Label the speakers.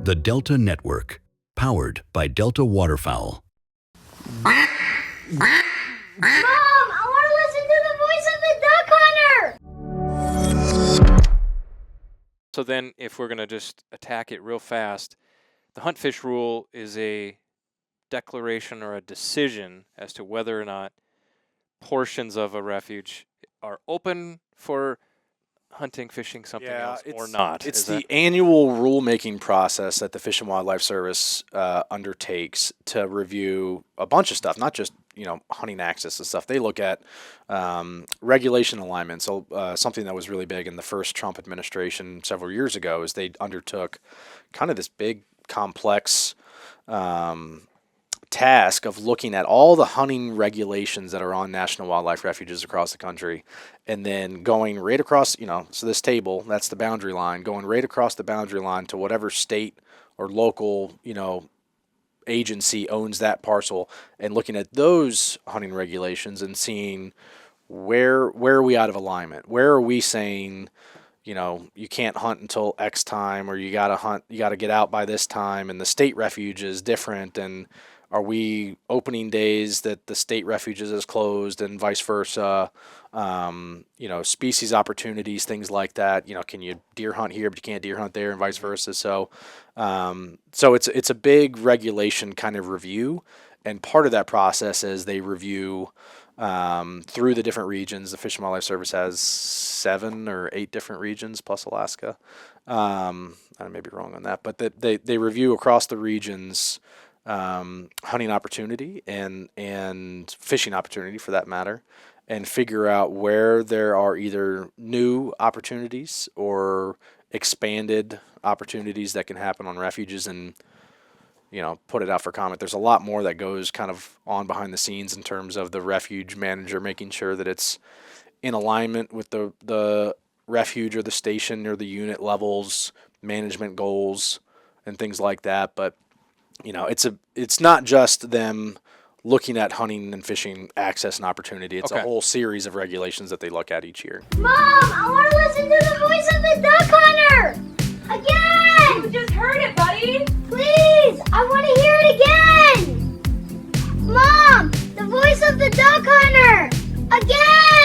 Speaker 1: The Delta Network, powered by Delta Waterfowl.
Speaker 2: Mom, I want to listen to the voice of the duck hunter!
Speaker 3: So then if we're going to just attack it real fast, the hunt fish rule is a declaration or a decision as to whether or not portions of a refuge are open for hunting, fishing, something else or not.
Speaker 4: It's the annual rulemaking process that the Fish and Wildlife Service undertakes to review a bunch of stuff, not just hunting access and stuff. They look at regulation alignment. So something that was really big in the first Trump administration several years ago is they undertook kind of this big, complex task of looking at all the hunting regulations that are on national wildlife refuges across the country, and then going right across, so this table, that's the boundary line, going right across the boundary line to whatever state or local, agency owns that parcel, and looking at those hunting regulations and seeing where are we out of alignment? Where are we saying, you can't hunt until X time, or you got to get out by this time, and the state refuge is different, and are we opening days that the state refuges is closed and vice versa? Species opportunities, things like that. Can you deer hunt here, but you can't deer hunt there, and vice versa. So it's a big regulation kind of review, and part of that process is they review through the different regions. The Fish and Wildlife Service has 7 or 8 different regions plus Alaska. I may be wrong on that, but they review across the regions. Hunting opportunity and fishing opportunity for that matter, and figure out where there are either new opportunities or expanded opportunities that can happen on refuges, and put it out for comment. There's a lot more that goes kind of on behind the scenes in terms of the refuge manager making sure that it's in alignment with the refuge or the station or the unit levels, management goals, and things like that. But it's not just them looking at hunting and fishing access and opportunity. It's a whole series of regulations that they look at each year.
Speaker 2: Mom, I want to listen to the voice of the duck hunter! Again!
Speaker 5: You just heard it, buddy!
Speaker 2: Please, I want to hear it again! Mom, the voice of the duck hunter! Again!